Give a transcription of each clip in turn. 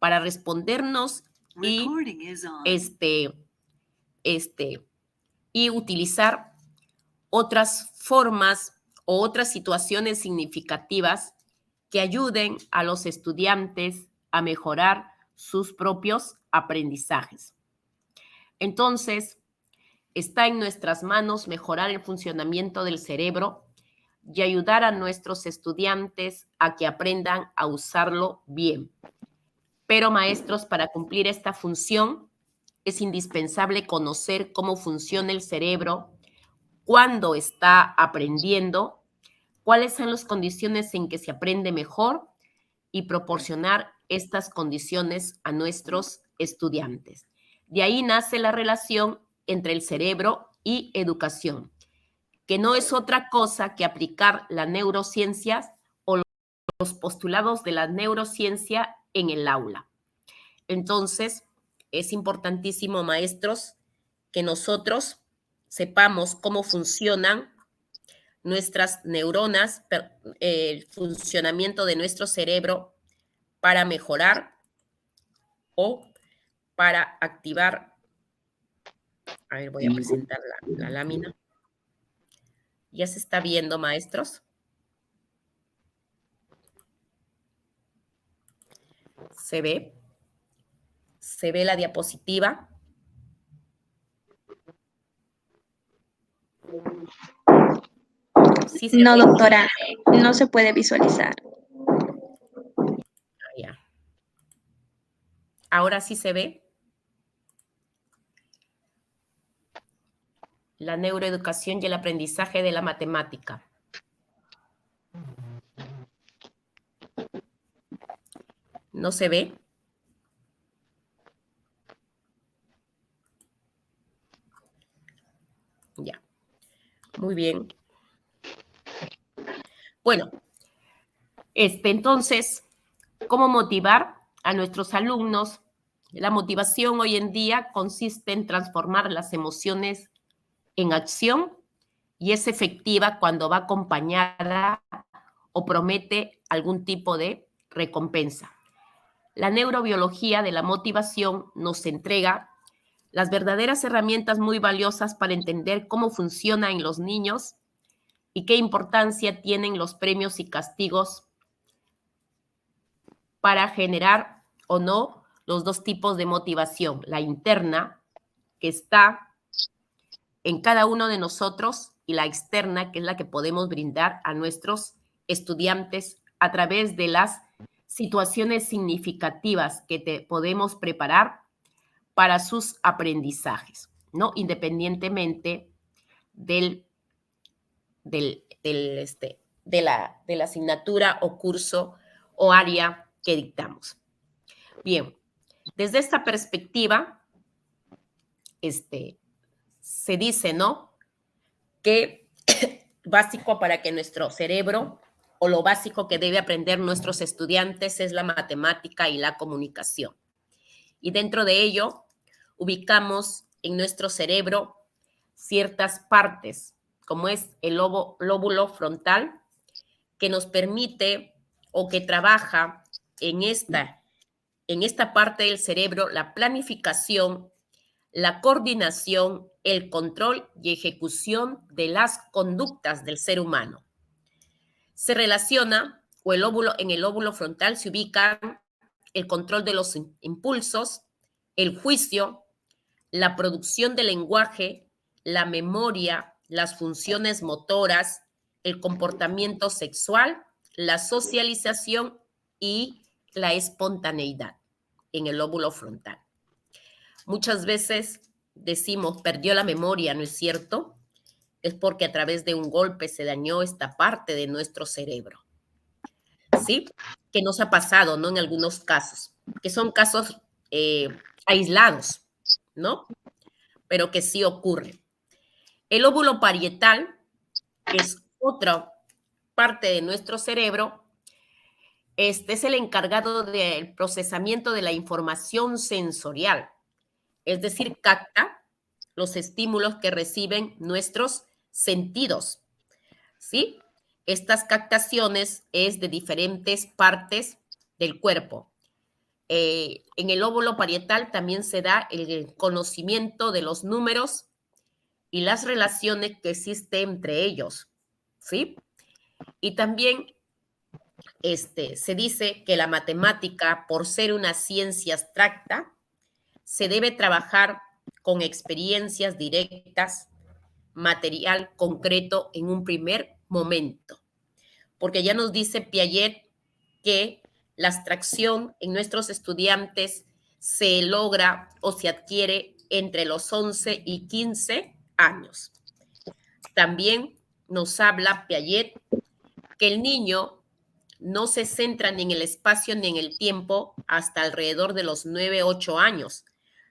para respondernos y, y utilizar otras formas o otras situaciones significativas que ayuden a los estudiantes a mejorar sus propios aprendizajes. Entonces, está en nuestras manos mejorar el funcionamiento del cerebro y ayudar a nuestros estudiantes a que aprendan a usarlo bien. Pero, maestros, para cumplir esta función es indispensable conocer cómo funciona el cerebro, cuándo está aprendiendo, cuáles son las condiciones en que se aprende mejor y proporcionar estas condiciones a nuestros estudiantes. De ahí nace la relación entre el cerebro y educación, que no es otra cosa que aplicar las neurociencias o los postulados de la neurociencia en el aula. Entonces, es importantísimo, maestros, que nosotros sepamos cómo funcionan nuestras neuronas, el funcionamiento de nuestro cerebro para mejorar o para activar. A ver, voy a presentar la lámina. ¿Ya se está viendo, maestros? ¿Se ve? ¿Se ve la diapositiva? ¿Sí se no, ve? Doctora, no se puede visualizar. Ya. ¿Ahora sí se ve? La neuroeducación y el aprendizaje de la matemática. ¿No se ve? Ya. Muy bien. Bueno, entonces, ¿cómo motivar a nuestros alumnos? La motivación hoy en día consiste en transformar las emociones en acción y es efectiva cuando va acompañada o promete algún tipo de recompensa. La neurobiología de la motivación nos entrega las verdaderas herramientas muy valiosas para entender cómo funciona en los niños y qué importancia tienen los premios y castigos para generar o no los dos tipos de motivación, la interna, que está en cada uno de nosotros, y la externa, que es la que podemos brindar a nuestros estudiantes a través de las situaciones significativas que podemos preparar para sus aprendizajes, ¿no? Independientemente de la asignatura o curso o área que dictamos. Bien, desde esta perspectiva, se dice, ¿no?, que básico para que nuestro cerebro, o lo básico que debe aprender nuestros estudiantes, es la matemática y la comunicación. Y dentro de ello, ubicamos en nuestro cerebro ciertas partes, como es el lóbulo frontal, que nos permite o que trabaja en esta parte del cerebro la planificación, la coordinación, el control y ejecución de las conductas del ser humano. Se relaciona, o en el lóbulo frontal se ubican el control de los impulsos, el juicio, la producción del lenguaje, la memoria, las funciones motoras, el comportamiento sexual, la socialización y la espontaneidad en el lóbulo frontal. Muchas veces decimos, perdió la memoria, ¿no es cierto? Es porque a través de un golpe se dañó esta parte de nuestro cerebro. ¿Sí? Que nos ha pasado, ¿no? En algunos casos, que son casos aislados, ¿no? Pero que sí ocurre. El lóbulo parietal, que es otra parte de nuestro cerebro, es el encargado del procesamiento de la información sensorial. Es decir, capta los estímulos que reciben nuestros sentidos, ¿sí? Estas captaciones es de diferentes partes del cuerpo. en el óvulo parietal también se da el conocimiento de los números y las relaciones que existen entre ellos, ¿sí? Y también se dice que la matemática, por ser una ciencia abstracta, se debe trabajar con experiencias directas, material concreto en un primer momento. Porque ya nos dice Piaget que la abstracción en nuestros estudiantes se logra o se adquiere entre los 11 y 15 años. También nos habla Piaget que el niño no se centra ni en el espacio ni en el tiempo hasta alrededor de los 9, 8 años,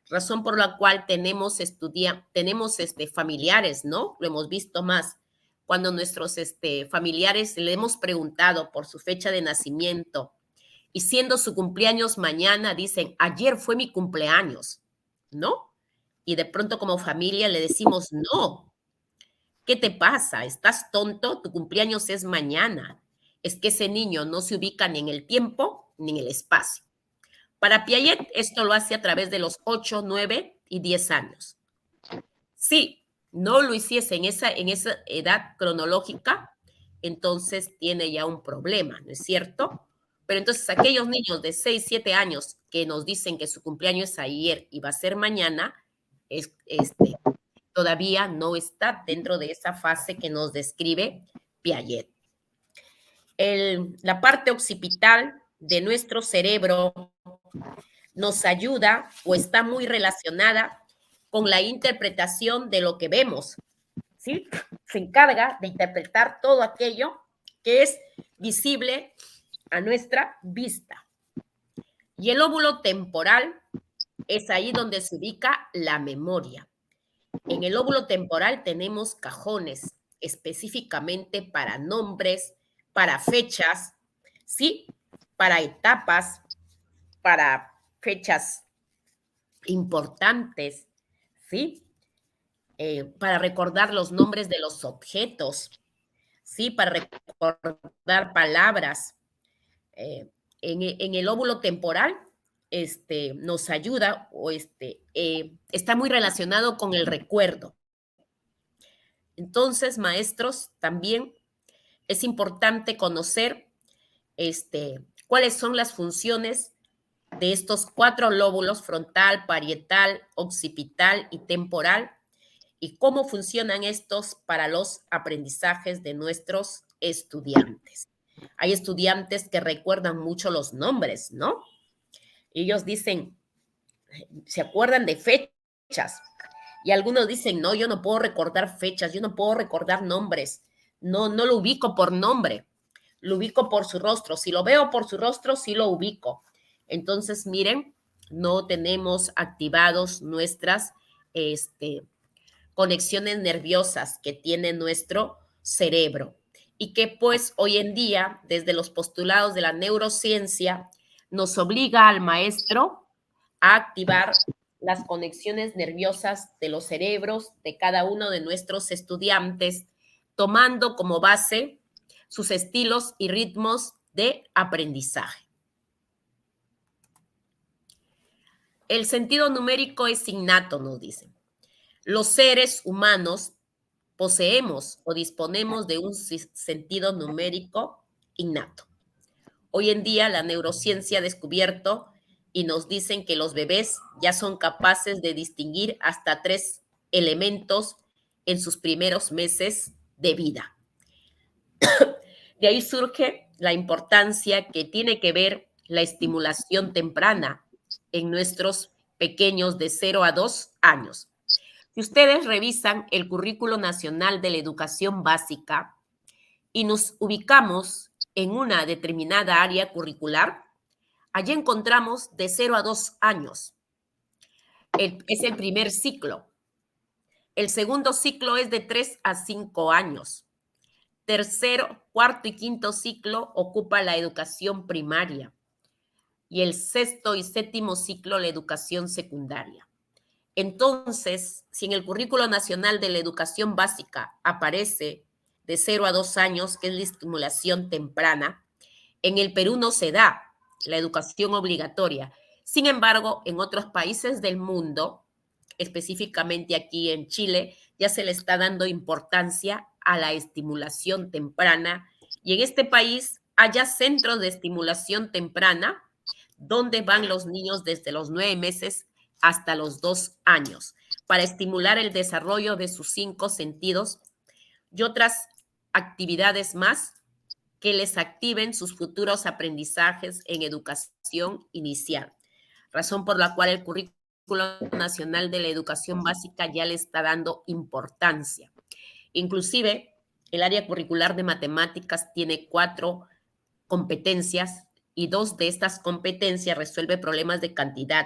razón por la cual tenemos familiares, ¿no? Lo hemos visto más. Cuando nuestros familiares le hemos preguntado por su fecha de nacimiento y siendo su cumpleaños mañana, dicen, ayer fue mi cumpleaños, ¿no? Y de pronto como familia le decimos, no, ¿qué te pasa? ¿Estás tonto? Tu cumpleaños es mañana. Es que ese niño no se ubica ni en el tiempo ni en el espacio. Para Piaget, esto lo hace a través de los 8, 9 y 10 años. Si no lo hiciese en esa edad cronológica, entonces tiene ya un problema, ¿no es cierto? Pero entonces aquellos niños de 6, 7 años que nos dicen que su cumpleaños es ayer y va a ser mañana, todavía no está dentro de esa fase que nos describe Piaget. La parte occipital de nuestro cerebro nos ayuda o está muy relacionada con la interpretación de lo que vemos, ¿sí? Se encarga de interpretar todo aquello que es visible a nuestra vista. Y el óvulo temporal es ahí donde se ubica la memoria. En el óvulo temporal tenemos cajones específicamente para nombres, para fechas, ¿sí? Para etapas, para fechas importantes, ¿sí? Para recordar los nombres de los objetos, ¿sí? Para recordar palabras. En el óvulo temporal nos ayuda o está muy relacionado con el recuerdo. Entonces, maestros, también es importante conocer cuáles son las funciones de estos 4 lóbulos, frontal, parietal, occipital y temporal, y cómo funcionan estos para los aprendizajes de nuestros estudiantes. Hay estudiantes que recuerdan mucho los nombres, ¿no? Ellos dicen, se acuerdan de fechas, y algunos dicen, no, yo no puedo recordar fechas, yo no puedo recordar nombres, no lo ubico por nombre, lo ubico por su rostro. Si lo veo por su rostro, sí lo ubico. Entonces, miren, no tenemos activados nuestras conexiones nerviosas que tiene nuestro cerebro y que pues hoy en día, desde los postulados de la neurociencia, nos obliga al maestro a activar las conexiones nerviosas de los cerebros de cada uno de nuestros estudiantes, tomando como base sus estilos y ritmos de aprendizaje. El sentido numérico es innato, nos dicen. Los seres humanos poseemos o disponemos de un sentido numérico innato. Hoy en día la neurociencia ha descubierto y nos dicen que los bebés ya son capaces de distinguir hasta 3 elementos en sus primeros meses de vida. De ahí surge la importancia que tiene que ver la estimulación temprana en nuestros pequeños de 0 a 2 años. Si ustedes revisan el Currículo Nacional de la Educación Básica y nos ubicamos en una determinada área curricular, allí encontramos de 0 a 2 años. Es el primer ciclo. El segundo ciclo es de 3 a 5 años. Tercero, cuarto y quinto ciclo ocupa la educación primaria. Y el sexto y séptimo ciclo, la educación secundaria. Entonces, si en el Currículo Nacional de la Educación Básica aparece de 0 a 2 años, que es la estimulación temprana, en el Perú no se da la educación obligatoria. Sin embargo, en otros países del mundo, específicamente aquí en Chile, ya se le está dando importancia a la estimulación temprana y en este país haya centros de estimulación temprana donde van los niños desde los 9 meses hasta los 2 años para estimular el desarrollo de sus 5 sentidos y otras actividades más que les activen sus futuros aprendizajes en educación inicial, razón por la cual el Currículo Nacional de la Educación Básica ya le está dando importancia. Inclusive, el área curricular de matemáticas tiene 4 competencias y 2 de estas competencias resuelve problemas de cantidad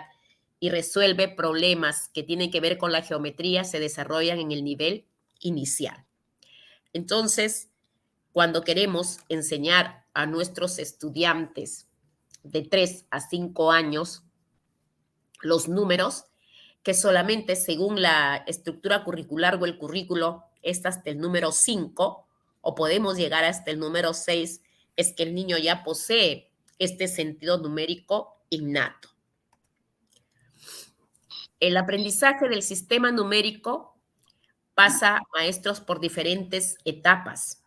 y resuelve problemas que tienen que ver con la geometría, se desarrollan en el nivel inicial. Entonces, cuando queremos enseñar a nuestros estudiantes de 3 a 5 años los números, que solamente según la estructura curricular o el currículo es hasta el número 5, o podemos llegar hasta el número 6, es que el niño ya posee este sentido numérico innato. El aprendizaje del sistema numérico pasa, maestros, por diferentes etapas.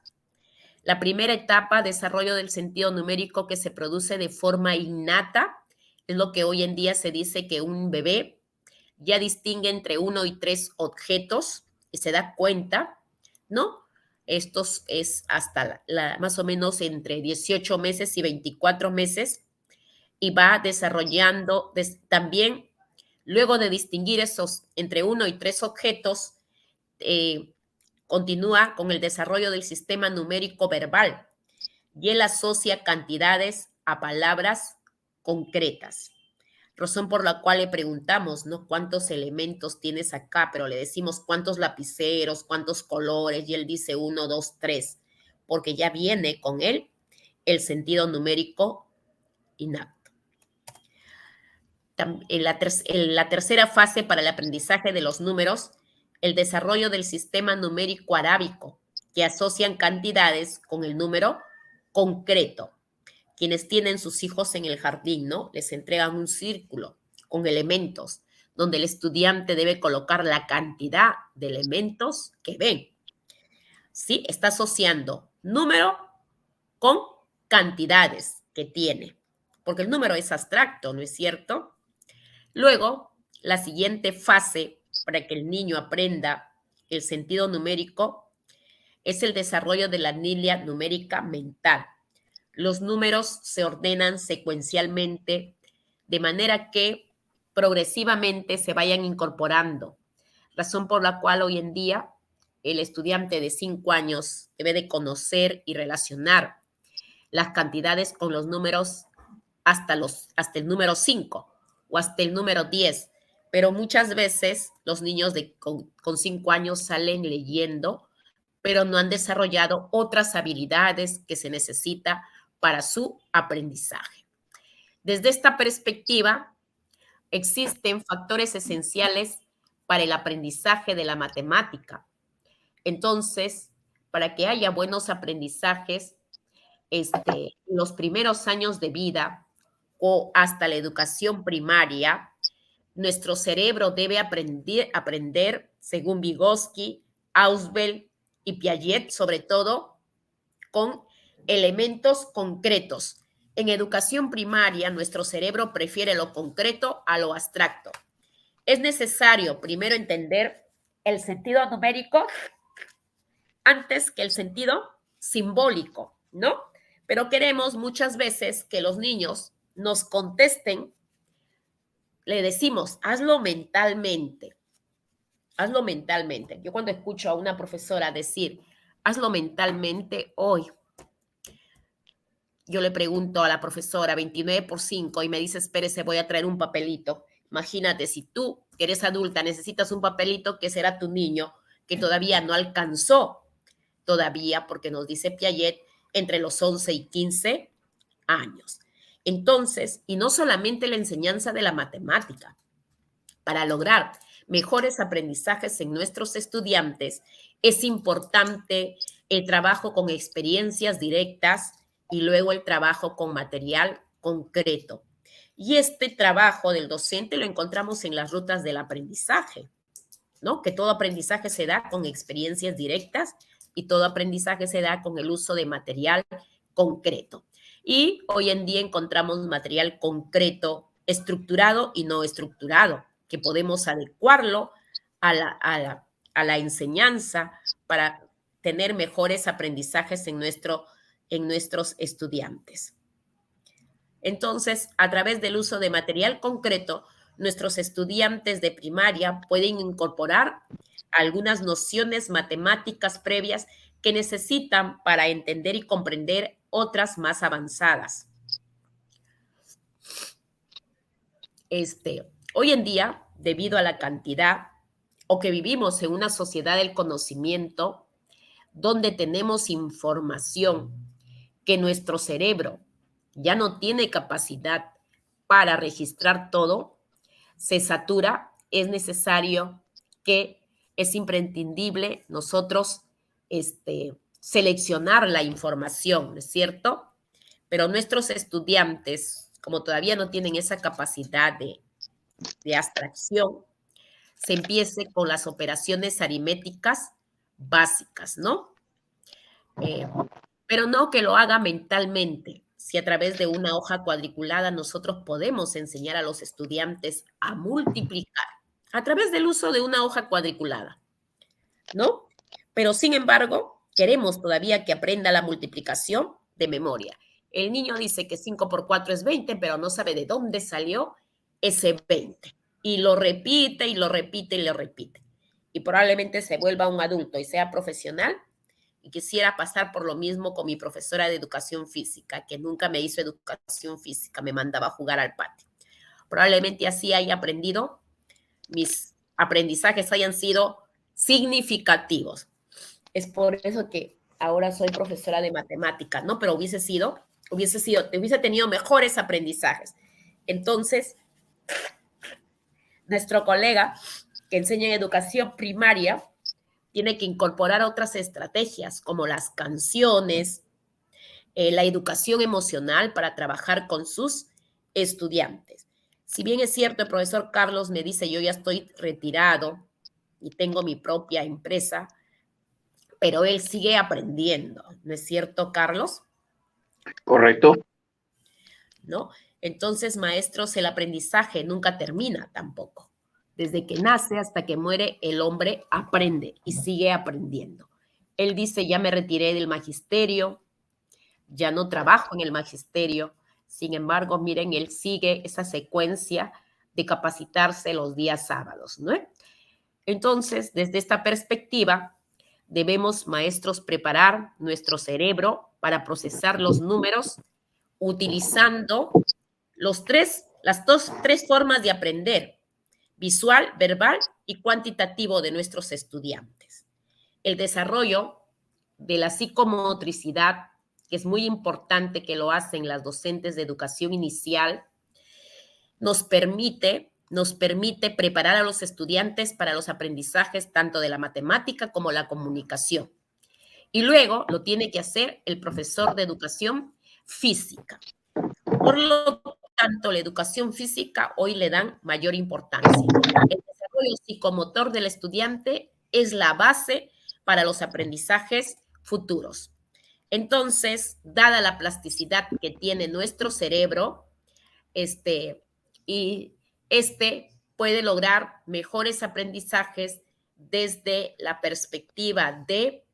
La primera etapa, desarrollo del sentido numérico que se produce de forma innata, es lo que hoy en día se dice que un bebé ya distingue entre 1 y 3 objetos y se da cuenta, ¿no? Esto es hasta más o menos entre 18 meses y 24 meses y va desarrollando también, luego de distinguir esos entre 1 y 3 objetos, continúa con el desarrollo del sistema numérico verbal y él asocia cantidades a palabras concretas. Razón por la cual le preguntamos, ¿no? ¿Cuántos elementos tienes acá? Pero le decimos cuántos lapiceros, cuántos colores, y él dice 1, 2, 3, porque ya viene con él el sentido numérico innato. En la tercera fase para el aprendizaje de los números, el desarrollo del sistema numérico arábico, que asocian cantidades con el número concreto. Quienes tienen sus hijos en el jardín, ¿no? Les entregan un círculo con elementos donde el estudiante debe colocar la cantidad de elementos que ven. ¿Sí? Está asociando número con cantidades que tiene, porque el número es abstracto, ¿no es cierto? Luego, la siguiente fase para que el niño aprenda el sentido numérico es el desarrollo de la anilla numérica mental. Los números se ordenan secuencialmente de manera que progresivamente se vayan incorporando, razón por la cual hoy en día el estudiante de 5 años debe de conocer y relacionar las cantidades con los números hasta el número 5 o hasta el número 10, pero muchas veces los niños con 5 años salen leyendo, pero no han desarrollado otras habilidades que se necesita para su aprendizaje. Desde esta perspectiva, existen factores esenciales para el aprendizaje de la matemática. Entonces, para que haya buenos aprendizajes, los primeros años de vida o hasta la educación primaria, nuestro cerebro debe aprender, según Vygotsky, Ausubel y Piaget, sobre todo, con elementos concretos. En educación primaria, nuestro cerebro prefiere lo concreto a lo abstracto. Es necesario primero entender el sentido numérico antes que el sentido simbólico, ¿no? Pero queremos muchas veces que los niños nos contesten, le decimos, hazlo mentalmente, hazlo mentalmente. Yo cuando escucho a una profesora decir, hazlo mentalmente hoy, yo le pregunto a la profesora 29 por 5 y me dice, espérese, voy a traer un papelito. Imagínate, si tú, que eres adulta, necesitas un papelito, ¿qué será tu niño que todavía no alcanzó? Todavía, porque nos dice Piaget, entre los 11 y 15 años. Entonces, y no solamente la enseñanza de la matemática, para lograr mejores aprendizajes en nuestros estudiantes, es importante el trabajo con experiencias directas y luego el trabajo con material concreto. Y este trabajo del docente lo encontramos en las rutas del aprendizaje, ¿no? Que todo aprendizaje se da con experiencias directas y todo aprendizaje se da con el uso de material concreto. Y hoy en día encontramos material concreto, estructurado y no estructurado, que podemos adecuarlo a la enseñanza para tener mejores aprendizajes en nuestros estudiantes. Entonces, a través del uso de material concreto, nuestros estudiantes de primaria pueden incorporar algunas nociones matemáticas previas que necesitan para entender y comprender otras más avanzadas. Hoy en día, debido a la cantidad o que vivimos en una sociedad del conocimiento, donde tenemos información que nuestro cerebro ya no tiene capacidad para registrar todo, se satura, es necesario que es imprescindible nosotros seleccionar la información, ¿no es cierto? Pero nuestros estudiantes, como todavía no tienen esa capacidad de abstracción, se empiece con las operaciones aritméticas básicas, ¿no? Pero no que lo haga mentalmente. Si a través de una hoja cuadriculada nosotros podemos enseñar a los estudiantes a multiplicar a través del uso de una hoja cuadriculada, ¿no? Pero sin embargo, queremos todavía que aprenda la multiplicación de memoria. El niño dice que 5 por 4 es 20, pero no sabe de dónde salió ese 20. Y lo repite y lo repite y lo repite. Y probablemente se vuelva un adulto y sea profesional. Y quisiera pasar por lo mismo con mi profesora de educación física, que nunca me hizo educación física, me mandaba a jugar al patio. Probablemente así haya aprendido, mis aprendizajes hayan sido significativos. Es por eso que ahora soy profesora de matemáticas, ¿no? Pero hubiese tenido mejores aprendizajes. Entonces, nuestro colega que enseña en educación primaria tiene que incorporar otras estrategias como las canciones, la educación emocional para trabajar con sus estudiantes. Si bien es cierto, el profesor Carlos me dice, yo ya estoy retirado y tengo mi propia empresa, pero él sigue aprendiendo, ¿no es cierto, Carlos? Correcto. ¿No? Entonces, maestros, el aprendizaje nunca termina tampoco. Desde que nace hasta que muere, el hombre aprende y sigue aprendiendo. Él dice, ya me retiré del magisterio, ya no trabajo en el magisterio. Sin embargo, miren, él sigue esa secuencia de capacitarse los días sábados, ¿no? Entonces, desde esta perspectiva, debemos, maestros, preparar nuestro cerebro para procesar los números utilizando las tres formas de aprender: visual, verbal y cuantitativo de nuestros estudiantes. El desarrollo de la psicomotricidad, que es muy importante que lo hacen las docentes de educación inicial, nos permite preparar a los estudiantes para los aprendizajes tanto de la matemática como la comunicación. Y luego lo tiene que hacer el profesor de educación física. Por lo tanto, la educación física hoy le dan mayor importancia. El desarrollo psicomotor del estudiante es la base para los aprendizajes futuros. Entonces, dada la plasticidad que tiene nuestro cerebro, y puede lograr mejores aprendizajes desde la perspectiva de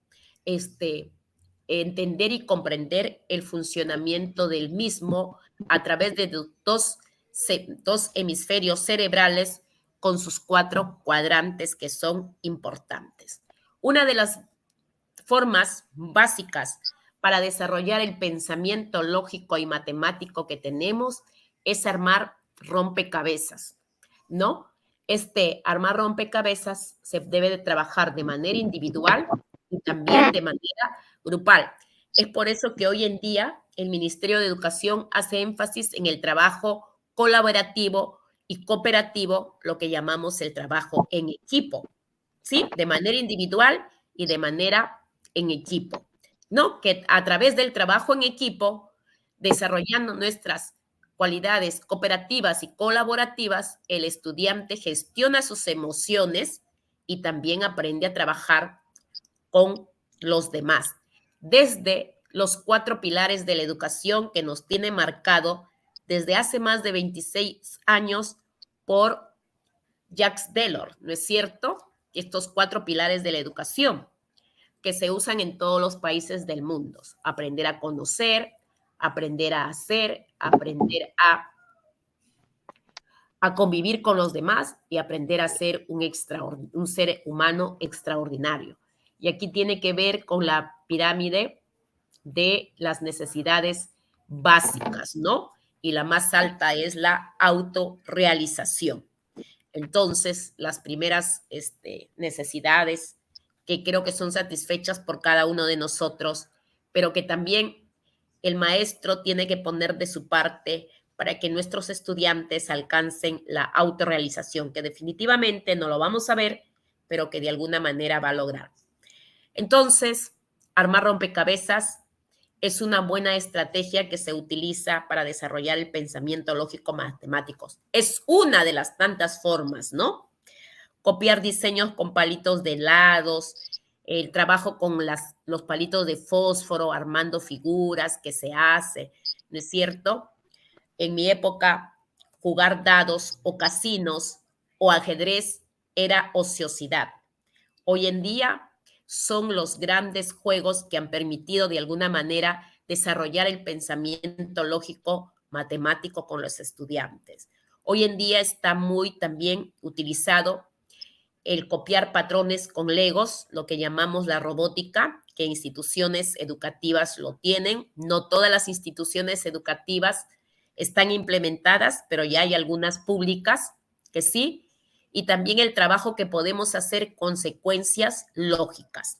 entender y comprender el funcionamiento del mismo a través de dos hemisferios cerebrales con sus 4 cuadrantes que son importantes. Una de las formas básicas para desarrollar el pensamiento lógico y matemático que tenemos es armar rompecabezas, ¿no? Armar rompecabezas se debe de trabajar de manera individual y también de manera grupal. Es por eso que hoy en día el Ministerio de Educación hace énfasis en el trabajo colaborativo y cooperativo, lo que llamamos el trabajo en equipo, ¿sí? De manera individual y de manera en equipo, ¿no? Que a través del trabajo en equipo, desarrollando nuestras cualidades cooperativas y colaborativas, el estudiante gestiona sus emociones y también aprende a trabajar con los demás. Desde los 4 pilares de la educación que nos tiene marcado desde hace más de 26 años por Jacques Delors, ¿no es cierto? Estos 4 pilares de la educación que se usan en todos los países del mundo. Aprender a conocer, aprender a hacer, aprender a convivir con los demás y aprender a ser un ser humano extraordinario. Y aquí tiene que ver con la pirámide de las necesidades básicas, ¿no? Y la más alta es la autorrealización. Entonces, las primeras necesidades que creo que son satisfechas por cada uno de nosotros, pero que también el maestro tiene que poner de su parte para que nuestros estudiantes alcancen la autorrealización, que definitivamente no lo vamos a ver, pero que de alguna manera va a lograr. Entonces, armar rompecabezas es una buena estrategia que se utiliza para desarrollar el pensamiento lógico matemático. Es una de las tantas formas, ¿no? Copiar diseños con palitos de helados, el trabajo con los palitos de fósforo, armando figuras que se hace, ¿no es cierto? En mi época, jugar dados o casinos o ajedrez era ociosidad. Hoy en día son los grandes juegos que han permitido de alguna manera desarrollar el pensamiento lógico matemático con los estudiantes. Hoy en día está muy también utilizado el copiar patrones con legos, lo que llamamos la robótica, que instituciones educativas lo tienen. No todas las instituciones educativas están implementadas, pero ya hay algunas públicas que sí. Y también el trabajo que podemos hacer con secuencias lógicas.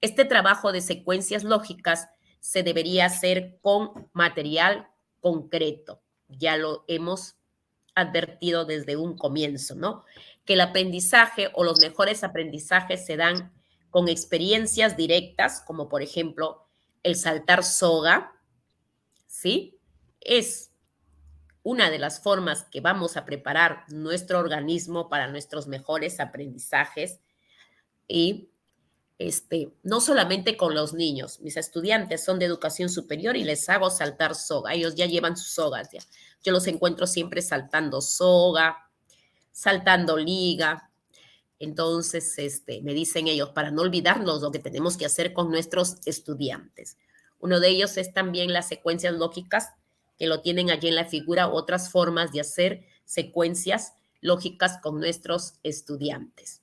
Este trabajo de secuencias lógicas se debería hacer con material concreto. Ya lo hemos advertido desde un comienzo, ¿no? Que el aprendizaje o los mejores aprendizajes se dan con experiencias directas, como por ejemplo el saltar soga, ¿sí? Es una de las formas que vamos a preparar nuestro organismo para nuestros mejores aprendizajes y no solamente con los niños, mis estudiantes son de educación superior y les hago saltar soga, ellos ya llevan sus sogas, ya. Yo los encuentro siempre saltando soga, saltando liga, entonces me dicen ellos, para no olvidarnos lo que tenemos que hacer con nuestros estudiantes. Uno de ellos es también las secuencias lógicas, que lo tienen allí en la figura, otras formas de hacer secuencias lógicas con nuestros estudiantes.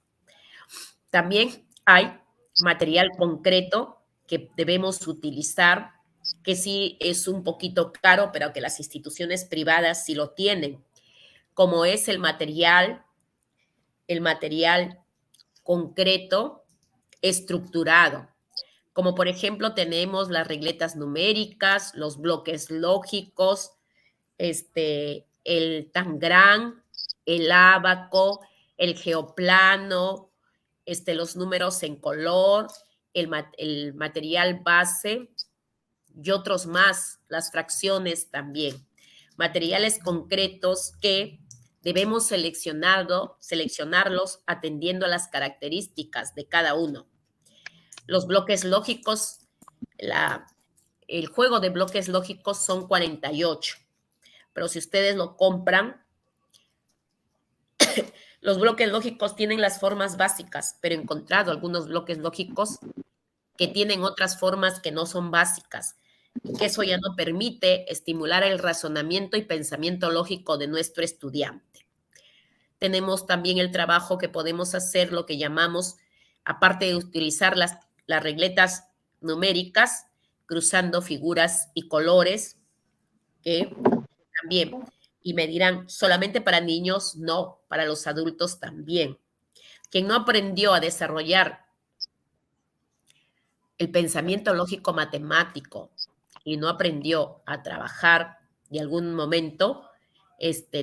También hay material concreto que debemos utilizar, que sí es un poquito caro, pero que las instituciones privadas sí lo tienen, como es el material concreto estructurado. Como por ejemplo tenemos las regletas numéricas, los bloques lógicos, el tangram, el ábaco, el geoplano, los números en color, el material base y otros más, las fracciones también. Materiales concretos que debemos seleccionarlos atendiendo a las características de cada uno. Los bloques lógicos, el juego de bloques lógicos son 48, pero si ustedes lo compran, los bloques lógicos tienen las formas básicas, pero he encontrado algunos bloques lógicos que tienen otras formas que no son básicas, y que eso ya no permite estimular el razonamiento y pensamiento lógico de nuestro estudiante. Tenemos también el trabajo que podemos hacer, lo que llamamos, aparte de utilizar las regletas numéricas, cruzando figuras y colores, que también, y me dirán, solamente para niños, no, para los adultos también. Quien no aprendió a desarrollar el pensamiento lógico matemático y no aprendió a trabajar de algún momento,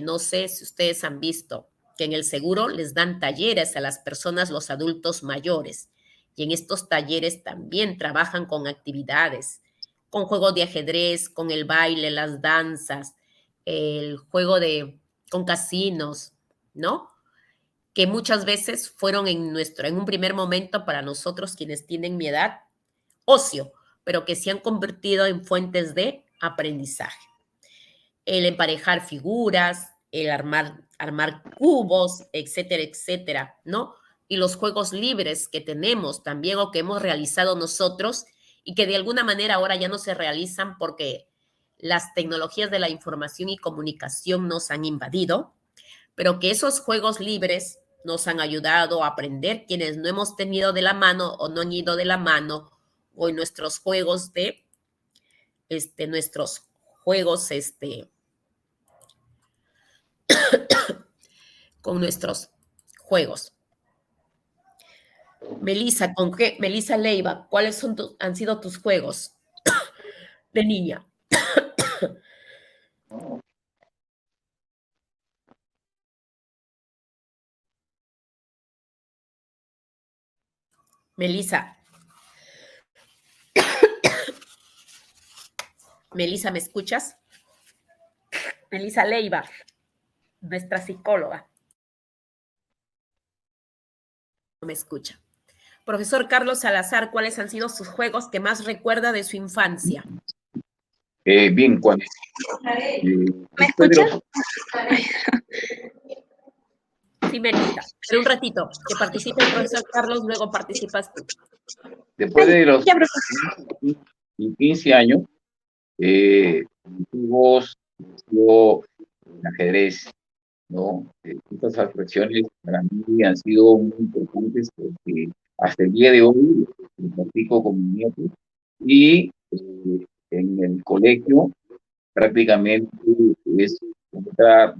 no sé si ustedes han visto que en el seguro les dan talleres a las personas, los adultos mayores, y en estos talleres también trabajan con actividades, con juegos de ajedrez, con el baile, las danzas, el juego con casinos, ¿no? Que muchas veces fueron en un primer momento para nosotros quienes tienen mi edad, ocio, pero que se han convertido en fuentes de aprendizaje. El emparejar figuras, el armar cubos, etcétera, etcétera, ¿no? Y los juegos libres que tenemos también o que hemos realizado nosotros y que de alguna manera ahora ya no se realizan porque las tecnologías de la información y comunicación nos han invadido, pero que esos juegos libres nos han ayudado a aprender quienes no hemos tenido de la mano o no han ido de la mano o en nuestros juegos nuestros juegos, con nuestros juegos. Melissa, Melissa Leiva, ¿cuáles han sido tus juegos de niña? Melissa. Melissa, ¿me escuchas? Melissa Leiva, nuestra psicóloga. No me escucha. Profesor Carlos Salazar, ¿cuáles han sido sus juegos que más recuerda de su infancia? Bien, cuando ¿Me escuchas? Sí, Melissa, pero un ratito, que participe el profesor Carlos, luego participas tú. después de los Ya, profesor. 15 años, juegos, yo, el ajedrez, ¿no? Estas atracciones para mí han sido muy importantes porque hasta el día de hoy lo practico con mi nieto y en el colegio prácticamente es otra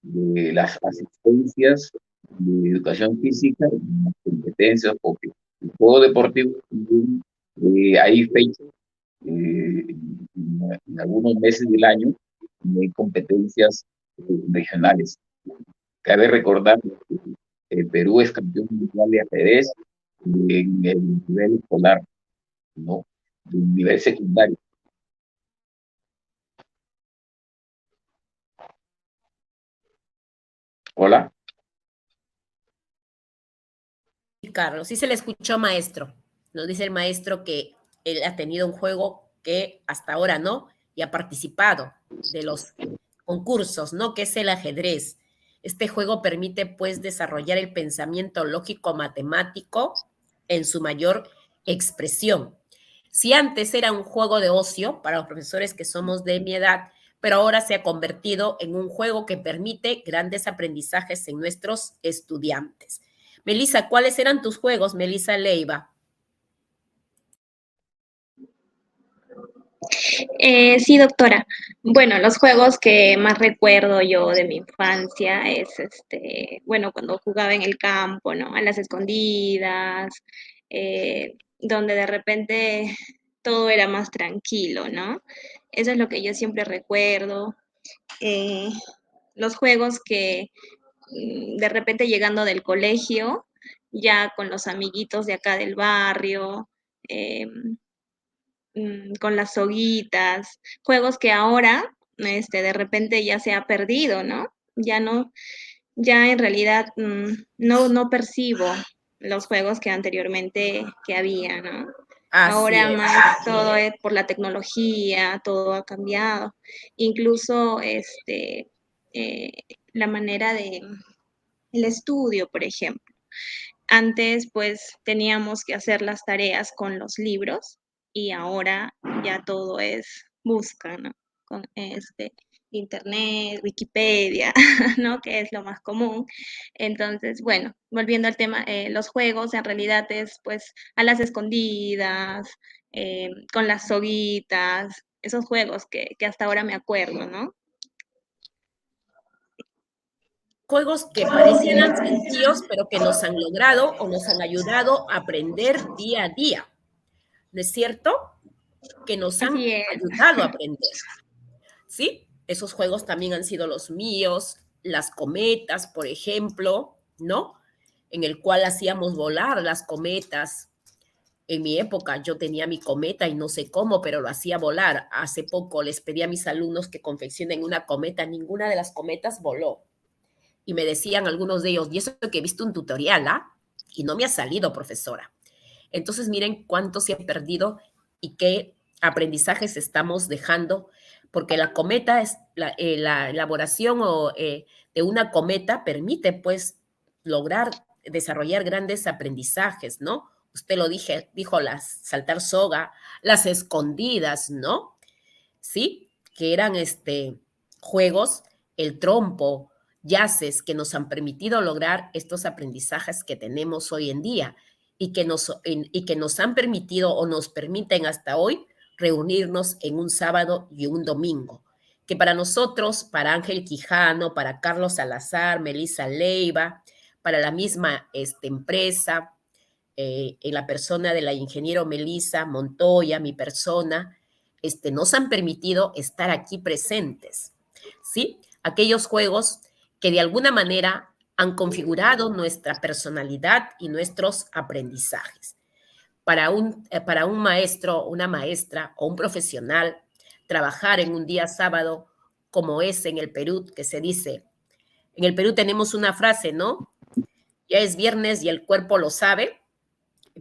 de las asistencias de educación física y las competencias, porque el juego deportivo también, hay fechas en algunos meses del año y hay competencias regionales. Cabe recordar que Perú es campeón mundial de ajedrez en el nivel escolar, ¿no? En nivel secundario. Hola. Carlos, sí se le escuchó, maestro. Nos dice el maestro que él ha tenido un juego que hasta ahora no, y ha participado de los concursos, ¿no? Que es el ajedrez. Este juego permite, pues, desarrollar el pensamiento lógico-matemático en su mayor expresión. Si antes era un juego de ocio para los profesores que somos de mi edad, pero ahora se ha convertido en un juego que permite grandes aprendizajes en nuestros estudiantes. Melissa, ¿cuáles eran tus juegos, Melissa Leiva? Sí, doctora. Bueno, los juegos que más recuerdo yo de mi infancia es, bueno, cuando jugaba en el campo, ¿no? A las escondidas, donde de repente todo era más tranquilo, ¿no? Eso es lo que yo siempre recuerdo. Eh, los juegos que de repente llegando del colegio, ya con los amiguitos de acá del barrio, con las soguitas, juegos que ahora, de repente ya se ha perdido, ¿no? Ya no, ya en realidad no percibo los juegos que anteriormente que había, ¿no? Así Ahora es. más todo es por la tecnología, todo ha cambiado. Incluso eh, la manera de el estudio, por ejemplo. Antes, pues, teníamos que hacer las tareas con los libros y ahora ya todo es busca, ¿no? Con internet, Wikipedia, ¿no? Que es lo más común. Entonces, bueno, volviendo al tema, los juegos en realidad es, pues, a las escondidas, con las soguitas, esos juegos que hasta ahora me acuerdo, ¿no? Juegos que parecieran sencillos, pero que nos han logrado o nos han ayudado a aprender día a día. ¿No es cierto? Que nos han Así es. ayudado a aprender. ¿Sí? Esos juegos también han sido los míos, las cometas, por ejemplo, ¿no? En el cual hacíamos volar las cometas, En mi época yo tenía mi cometa y no sé cómo, pero lo hacía volar. Hace poco les pedí a mis alumnos que confeccionen una cometa. Ninguna de las cometas voló. Y me decían algunos de ellos, y eso que he visto un tutorial, ¿ah? Y no me ha salido, profesora. Entonces, miren cuánto se ha perdido y qué aprendizajes estamos dejando, porque la cometa, la elaboración de una cometa permite, pues, lograr desarrollar grandes aprendizajes, ¿no? Usted lo dijo, las saltar soga, las escondidas, ¿no? Sí, que eran juegos, el trompo, yaces, que nos han permitido lograr estos aprendizajes que tenemos hoy en día y que nos han permitido o nos permiten hasta hoy reunirnos en un sábado y un domingo. Que para nosotros, para Ángel Quijano, para Carlos Salazar, Melissa Leiva, para la misma empresa, en la persona de la ingeniero Melissa Montoya, mi persona, nos han permitido estar aquí presentes, ¿sí? Aquellos juegos que de alguna manera han configurado nuestra personalidad y nuestros aprendizajes. Para un maestro, una maestra o un profesional, trabajar en un día sábado, como es en el Perú, que se dice, en el Perú tenemos una frase, ¿no? Ya es viernes y el cuerpo lo sabe,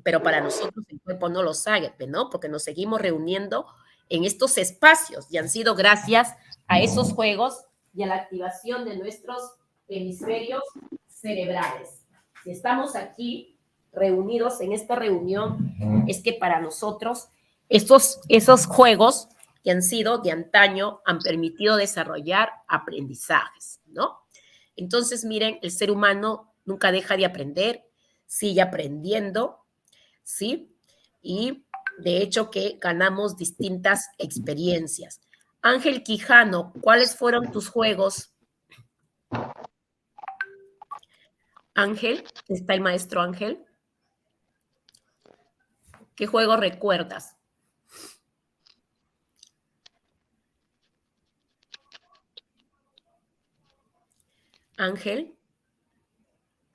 pero para nosotros el cuerpo no lo sabe, ¿no? Porque nos seguimos reuniendo en estos espacios y han sido gracias a esos juegos y a la activación de nuestros hemisferios cerebrales. Si estamos aquí reunidos en esta reunión, es que para nosotros esos juegos que han sido de antaño han permitido desarrollar aprendizajes, ¿no? Entonces, miren, el ser humano nunca deja de aprender, sigue aprendiendo, ¿sí? Y de hecho que ganamos distintas experiencias. Ángel Quijano, ¿cuáles fueron tus juegos? Ángel, ¿está el maestro Ángel? ¿Qué juego recuerdas? Ángel,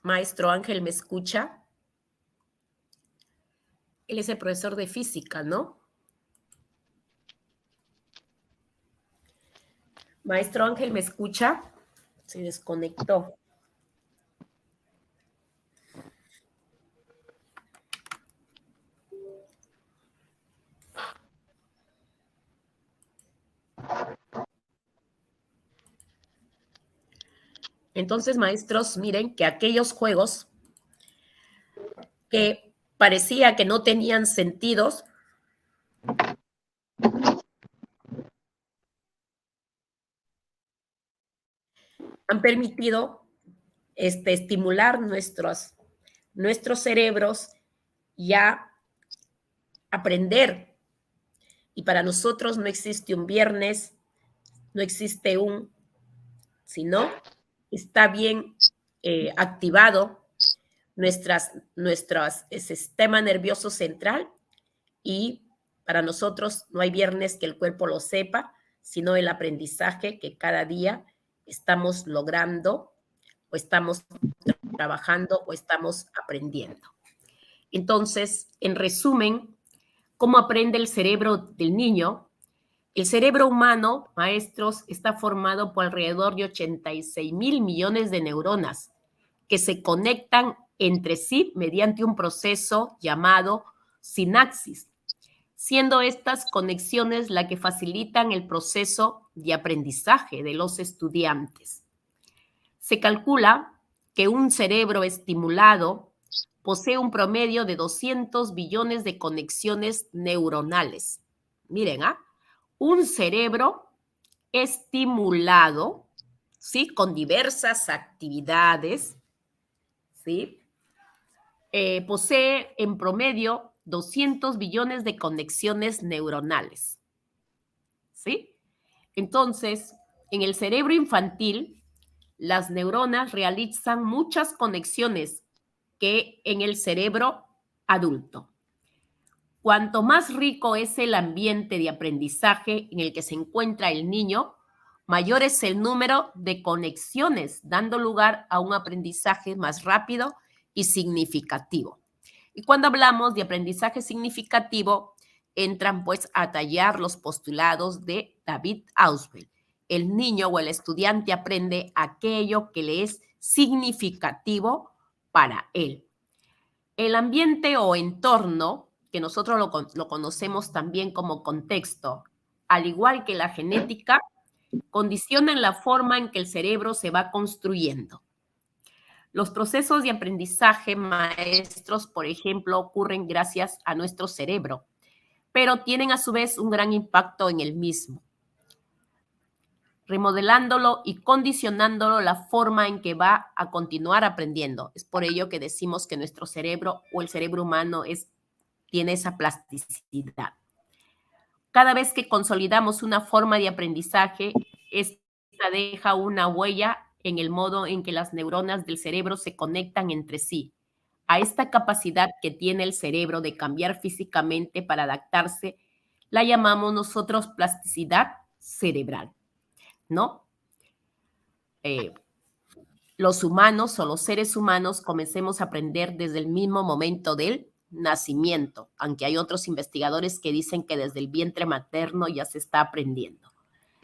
maestro Ángel, ¿me escucha? Él es el profesor de física, ¿no? Maestro Ángel, ¿me escucha? Se desconectó. Entonces, maestros, miren que aquellos juegos que parecía que no tenían sentidos, han permitido estimular nuestros cerebros y a aprender. Y para nosotros no existe un viernes, no existe sino está bien activado nuestro sistema nervioso central y para nosotros no hay viernes que el cuerpo lo sepa, sino el aprendizaje que cada día estamos logrando o estamos trabajando o estamos aprendiendo. Entonces, en resumen, ¿cómo aprende el cerebro del niño? El cerebro humano, maestros, está formado por alrededor de 86,000 millones de neuronas que se conectan entre sí mediante un proceso llamado sinapsis, siendo estas conexiones las que facilitan el proceso de aprendizaje de los estudiantes. Se calcula que un cerebro estimulado posee un promedio de 200 billones de conexiones neuronales. Miren, un cerebro estimulado, ¿sí? Con diversas actividades, ¿sí? Posee en promedio 200 billones de conexiones neuronales, ¿sí? Entonces, en el cerebro infantil, las neuronas realizan muchas conexiones que en el cerebro adulto. Cuanto más rico es el ambiente de aprendizaje en el que se encuentra el niño, mayor es el número de conexiones, dando lugar a un aprendizaje más rápido y significativo. Y cuando hablamos de aprendizaje significativo, entran pues a tallar los postulados de David Ausubel. El niño o el estudiante aprende aquello que le es significativo para él. El ambiente o entorno, que nosotros lo conocemos también como contexto, al igual que la genética, condicionan la forma en que el cerebro se va construyendo. Los procesos de aprendizaje maestros, por ejemplo, ocurren gracias a nuestro cerebro, pero tienen a su vez un gran impacto en el mismo, remodelándolo y condicionándolo la forma en que va a continuar aprendiendo. Es por ello que decimos que nuestro cerebro o el cerebro humano tiene esa plasticidad. Cada vez que consolidamos una forma de aprendizaje, esta deja una huella en el modo en que las neuronas del cerebro se conectan entre sí. A esta capacidad que tiene el cerebro de cambiar físicamente para adaptarse, la llamamos nosotros plasticidad cerebral, ¿no? Los humanos o los seres humanos comencemos a aprender desde el mismo momento del nacimiento, aunque hay otros investigadores que dicen que desde el vientre materno ya se está aprendiendo.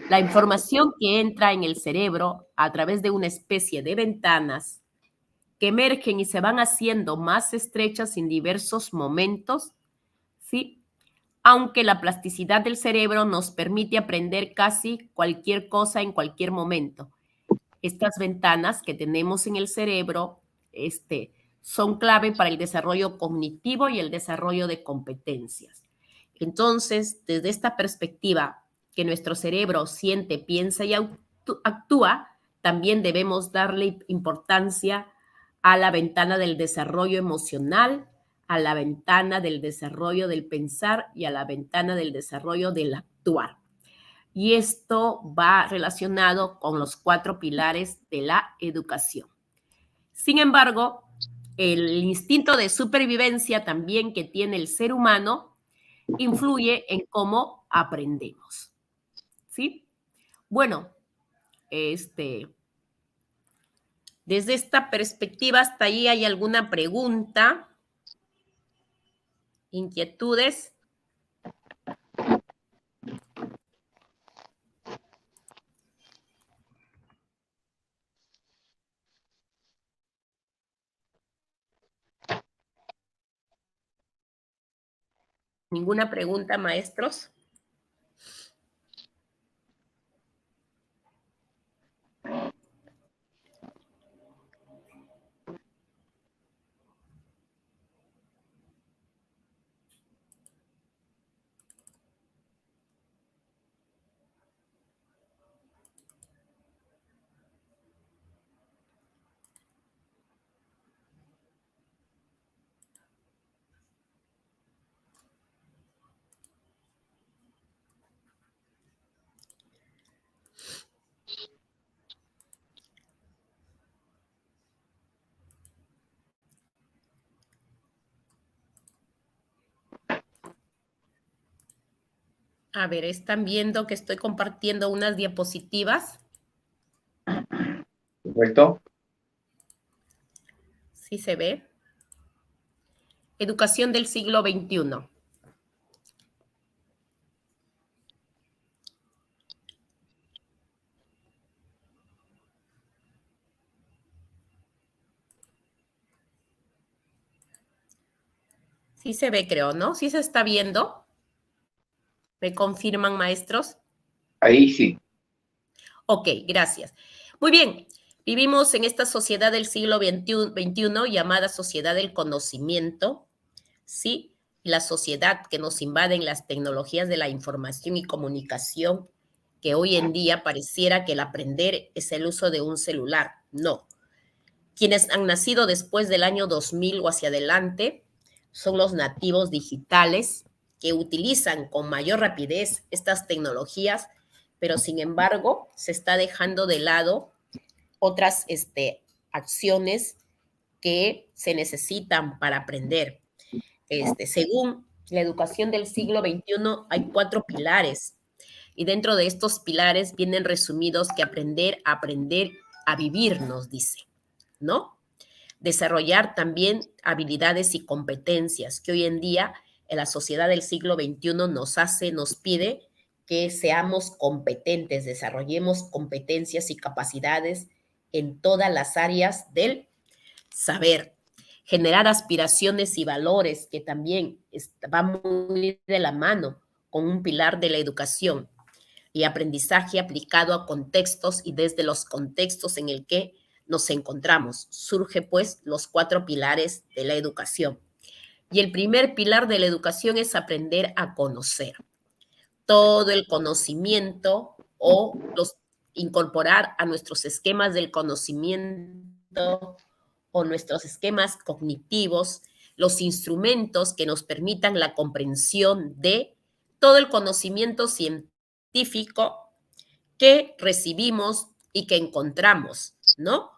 La información que entra en el cerebro a través de una especie de ventanas que emergen y se van haciendo más estrechas en diversos momentos, ¿sí? Aunque la plasticidad del cerebro nos permite aprender casi cualquier cosa en cualquier momento. Estas ventanas que tenemos en el cerebro son clave para el desarrollo cognitivo y el desarrollo de competencias. Entonces, desde esta perspectiva, que nuestro cerebro siente, piensa y actúa, también debemos darle importancia a la ventana del desarrollo emocional, a la ventana del desarrollo del pensar y a la ventana del desarrollo del actuar. Y esto va relacionado con los 4 pilares de la educación. Sin embargo, el instinto de supervivencia también que tiene el ser humano influye en cómo aprendemos. ¿Sí? Bueno, desde esta perspectiva, ¿hasta ahí hay alguna pregunta? ¿Inquietudes? ¿Ninguna pregunta, maestros? A ver, ¿están viendo que estoy compartiendo unas diapositivas? ¿Correcto? Sí se ve. Educación del siglo XXI. Sí se ve, creo, ¿no? ¿Sí se está viendo? ¿Me confirman, maestros? Ahí sí. Ok, gracias. Muy bien. Vivimos en esta sociedad del siglo XXI llamada sociedad del conocimiento, ¿sí? La sociedad que nos invaden las tecnologías de la información y comunicación, que hoy en día pareciera que el aprender es el uso de un celular. No. Quienes han nacido después del año 2000 o hacia adelante son los nativos digitales que utilizan con mayor rapidez estas tecnologías, pero sin embargo se está dejando de lado otras acciones que se necesitan para aprender. Según la educación del siglo XXI, hay 4 pilares y dentro de estos pilares vienen resumidos que aprender a vivir, nos dice, ¿no? Desarrollar también habilidades y competencias que hoy en día en la sociedad del siglo XXI nos pide que seamos competentes, desarrollemos competencias y capacidades en todas las áreas del saber. Generar aspiraciones y valores que también va muy de la mano con un pilar de la educación y aprendizaje aplicado a contextos y desde los contextos en el que nos encontramos. Surge pues los 4 pilares de la educación. Y el primer pilar de la educación es aprender a conocer. Todo el conocimiento o incorporar a nuestros esquemas del conocimiento o nuestros esquemas cognitivos los instrumentos que nos permitan la comprensión de todo el conocimiento científico que recibimos y que encontramos, ¿no?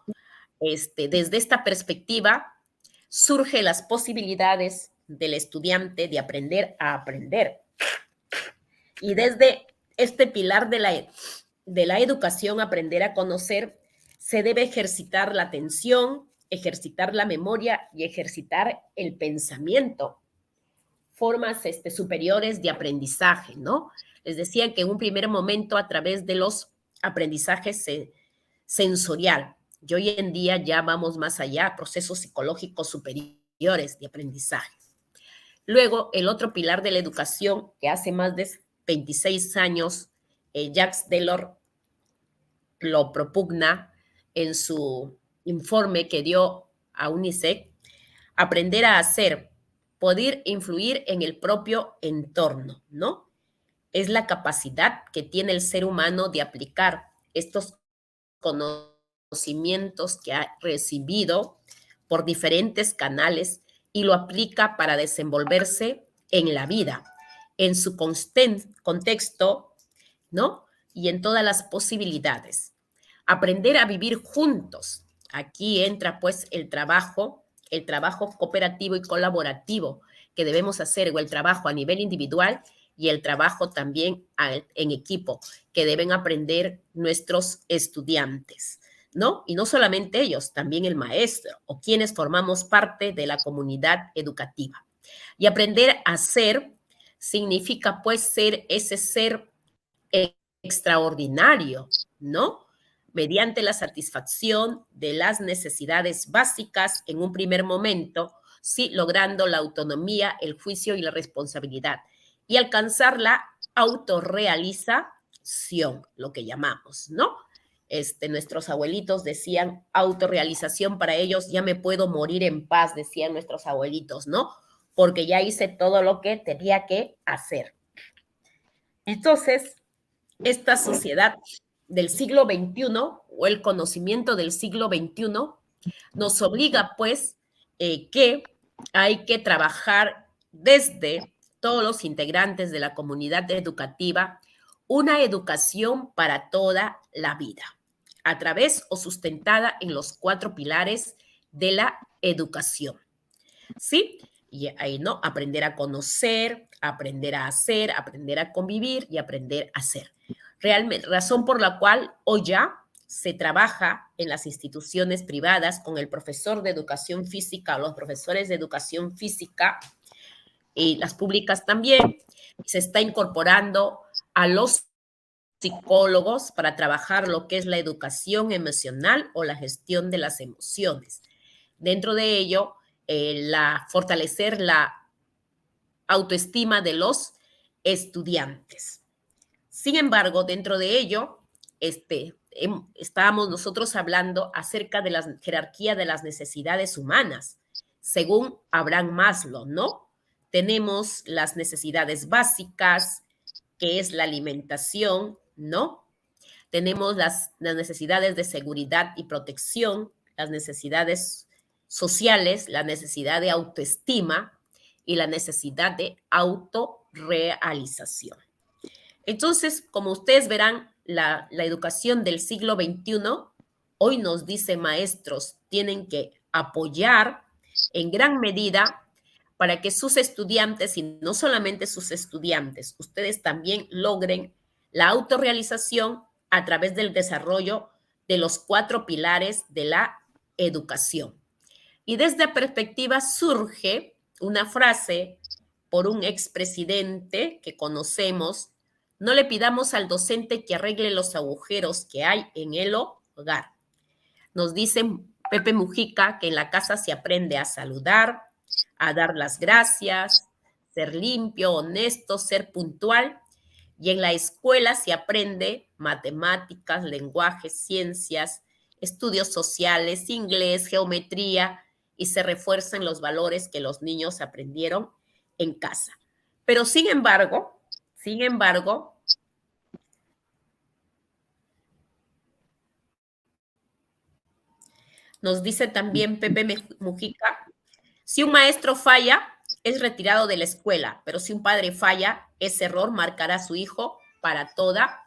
Desde esta perspectiva surgen las posibilidades del estudiante de aprender a aprender. Y desde este pilar de la educación, aprender a conocer, se debe ejercitar la atención, ejercitar la memoria y ejercitar el pensamiento. Formas superiores de aprendizaje, ¿no? Les decía que en un primer momento a través de los aprendizajes sensorial, y hoy en día ya vamos más allá, procesos psicológicos superiores de aprendizaje. Luego, el otro pilar de la educación, que hace más de 26 años, Jacques Delors lo propugna en su informe que dio a UNICEF, aprender a hacer, poder influir en el propio entorno, ¿no? Es la capacidad que tiene el ser humano de aplicar estos conocimientos que ha recibido por diferentes canales y lo aplica para desenvolverse en la vida, en su contexto, ¿no? Y en todas las posibilidades. Aprender a vivir juntos. Aquí entra pues el trabajo cooperativo y colaborativo que debemos hacer, o el trabajo a nivel individual y el trabajo también en equipo que deben aprender nuestros estudiantes, ¿no? Y no solamente ellos, también el maestro o quienes formamos parte de la comunidad educativa. Y aprender a ser significa pues ser ese ser extraordinario, ¿no? Mediante la satisfacción de las necesidades básicas en un primer momento, sí, logrando la autonomía, el juicio y la responsabilidad, y alcanzar la autorrealización, lo que llamamos, ¿no? Nuestros abuelitos decían autorrealización para ellos, ya me puedo morir en paz, decían nuestros abuelitos, ¿no? Porque ya hice todo lo que tenía que hacer. Entonces, esta sociedad del siglo XXI o el conocimiento del siglo XXI nos obliga, pues, que hay que trabajar desde todos los integrantes de la comunidad educativa una educación para toda la vida, a través o sustentada en los 4 pilares de la educación. ¿Sí? Y ahí, ¿no? Aprender a conocer, aprender a hacer, aprender a convivir y aprender a ser. Realmente, razón por la cual hoy ya se trabaja en las instituciones privadas con el profesor de educación física o los profesores de educación física y las públicas también. Se está incorporando a los psicólogos para trabajar lo que es la educación emocional o la gestión de las emociones. Dentro de ello, fortalecer la autoestima de los estudiantes. Sin embargo, dentro de ello, estábamos nosotros hablando acerca de la jerarquía de las necesidades humanas, según Abraham Maslow, ¿no? Tenemos las necesidades básicas, que es la alimentación, ¿no? Tenemos las necesidades de seguridad y protección, las necesidades sociales, la necesidad de autoestima y la necesidad de autorrealización. Entonces, como ustedes verán, la educación del siglo XXI hoy nos dice, maestros, tienen que apoyar en gran medida para que sus estudiantes, y no solamente sus estudiantes, ustedes también logren la autorrealización a través del desarrollo de los 4 pilares de la educación. Y desde la perspectiva surge una frase por un expresidente que conocemos: no le pidamos al docente que arregle los agujeros que hay en el hogar. Nos dice Pepe Mujica que en la casa se aprende a saludar, a dar las gracias, ser limpio, honesto, ser puntual. Y en la escuela se aprende matemáticas, lenguajes, ciencias, estudios sociales, inglés, geometría, y se refuerzan los valores que los niños aprendieron en casa. Pero sin embargo, nos dice también Pepe Mujica, si un maestro falla, es retirado de la escuela, pero si un padre falla, ese error marcará a su hijo para toda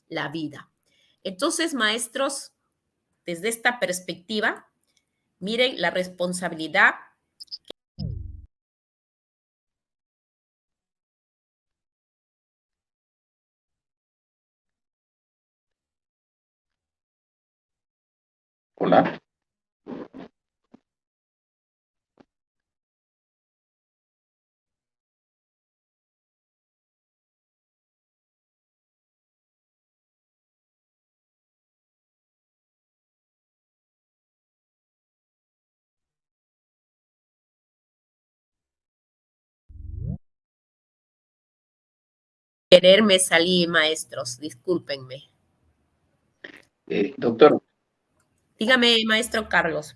la vida. Entonces, maestros, desde esta perspectiva, miren la responsabilidad. Hola. Quererme salí, maestros, discúlpenme. Doctor, Dígame, maestro Carlos.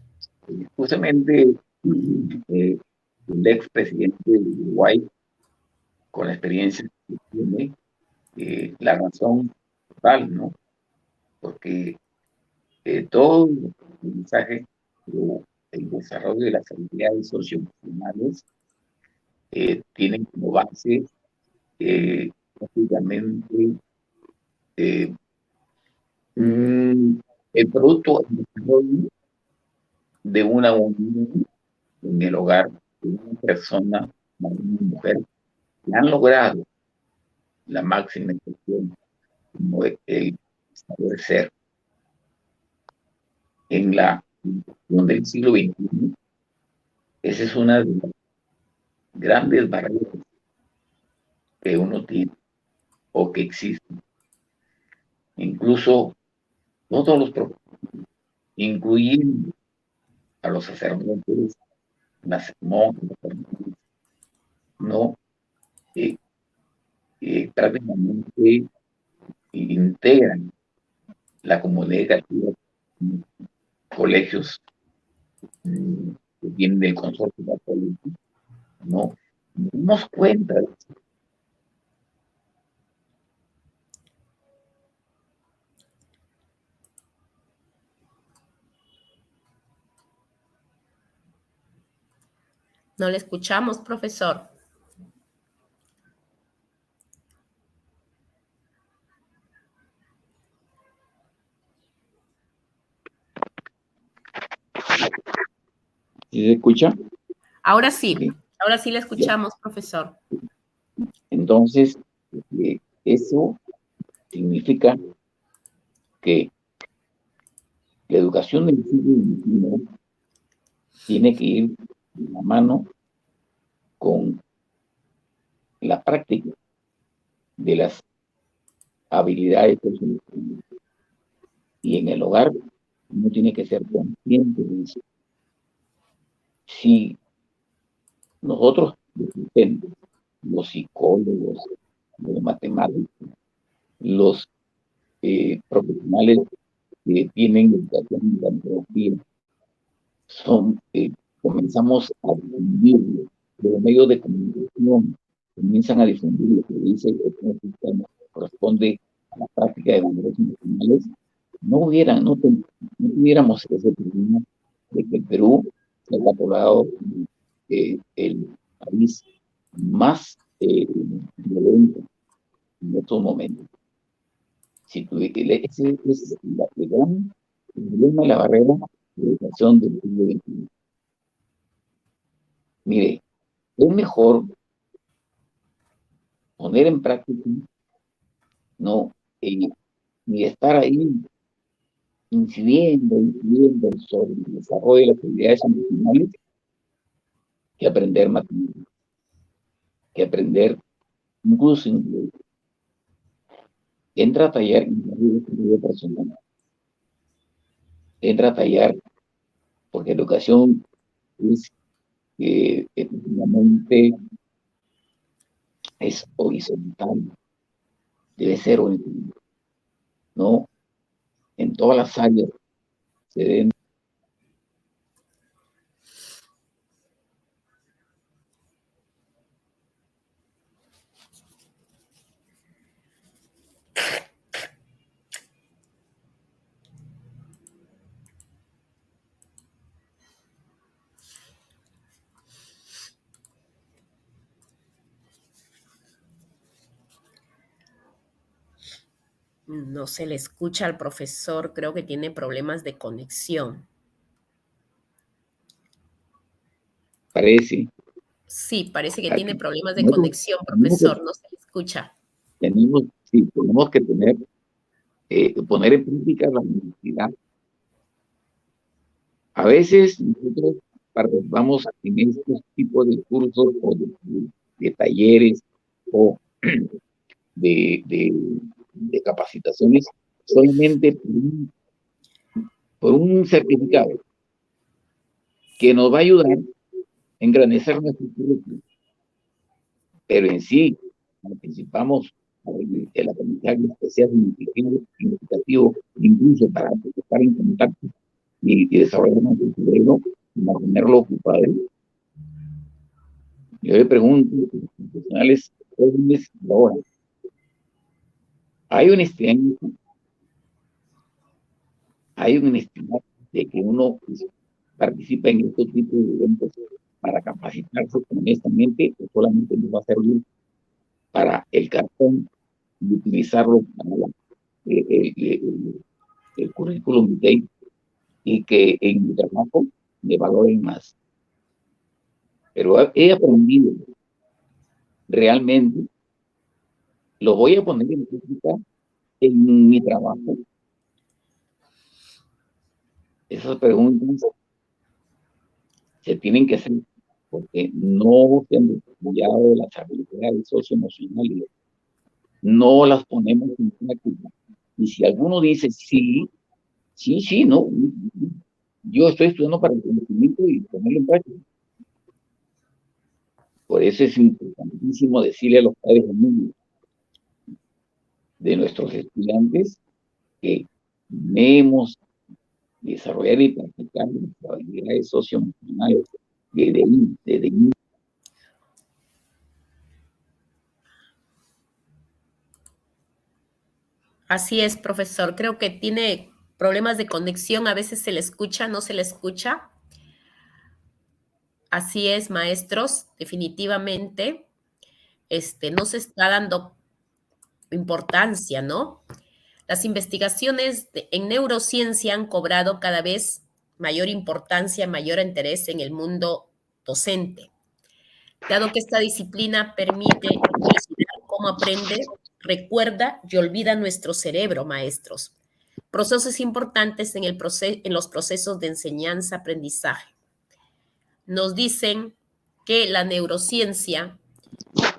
justamente el expresidente de Uruguay, con la experiencia que tiene, la razón total, ¿no? Porque todo el aprendizaje o el desarrollo de las habilidades socioemocionales tienen como base prácticamente eh, mm, el producto del desarrollo de una unión en el hogar de una persona, una mujer, que han logrado la máxima expresión como el saber ser. En la educación del siglo XXI, esa es una de las grandes barreras que uno tiene o que existen. Incluso todos los profesores, incluyendo a los sacerdotes, las monjas, no eh, prácticamente integran la comunidad educativa en colegios que vienen del consorcio católico, no nos damos cuenta de eso. No le escuchamos, profesor. ¿Sí se escucha? Ahora Sí. sí le escuchamos, profesor. Entonces, eso significa que la educación del siglo XXI tiene que ir de la mano con la práctica de las habilidades personales. Y en el hogar uno tiene que ser consciente de eso. Si nosotros, los psicólogos, los matemáticos, los profesionales que tienen educación en la antropología, comenzamos a difundir los medios de comunicación, comienzan a difundir lo que dice el sistema corresponde a la práctica de valores emocionales, no tuviéramos ese problema de que el Perú es catalogado el país más violento en estos momentos. Si ese es el gran problema de la barrera de educación del siglo XXI. Mire, es mejor poner en práctica, no, y estar ahí incidiendo sobre el desarrollo de las habilidades emocionales que aprender matemáticas, que aprender incluso inglés. Entra a tallar en el desarrollo personal. Entra a tallar, porque la educación es efectivamente es horizontal, debe ser horizontal, ¿no? En todas las áreas se deben. No se le escucha al profesor, creo que tiene problemas de conexión. Parece. Sí, parece que Aquí, tiene problemas de conexión, tenemos profesor, no se le escucha. tenemos que poner en práctica la universidad. A veces nosotros participamos en estos tipos de cursos o de talleres o de capacitaciones solamente por un certificado que nos va a ayudar a engrandecer nuestro currículum. Pero en sí, participamos el aprendizaje especial significativo, incluso para estar en contacto y desarrollar nuestro cerebro y mantenerlo ocupado. Yo le pregunto a los profesionales jóvenes de ahora, ¿hay honestidad en eso? ¿Hay honestidad de que uno participa en estos tipos de eventos para capacitarse honestamente o solamente nos va a servir para el cartón y utilizarlo para el currículum vitae y que en mi trabajo me valoren más? Pero he aprendido realmente, lo voy a poner en práctica en mi trabajo. Esas preguntas se tienen que hacer porque no se han desarrollado las habilidades socioemocionales, no las ponemos en práctica. Y si alguno dice sí, no, yo estoy estudiando para el conocimiento y ponerlo en práctica. Por eso es importantísimo decirle a los padres de nuestros estudiantes que debemos desarrollar y practicar las habilidades socioemocionales desde ahí. Así es, profesor. Creo que tiene problemas de conexión. A veces se le escucha, no se le escucha. Así es, maestros. Definitivamente, no se está dando importancia, ¿no? Las investigaciones en neurociencia han cobrado cada vez mayor importancia, mayor interés en el mundo docente, dado que esta disciplina permite elucidar cómo aprende, recuerda y olvida nuestro cerebro, maestros. Procesos importantes en los procesos de enseñanza-aprendizaje. Nos dicen que la neurociencia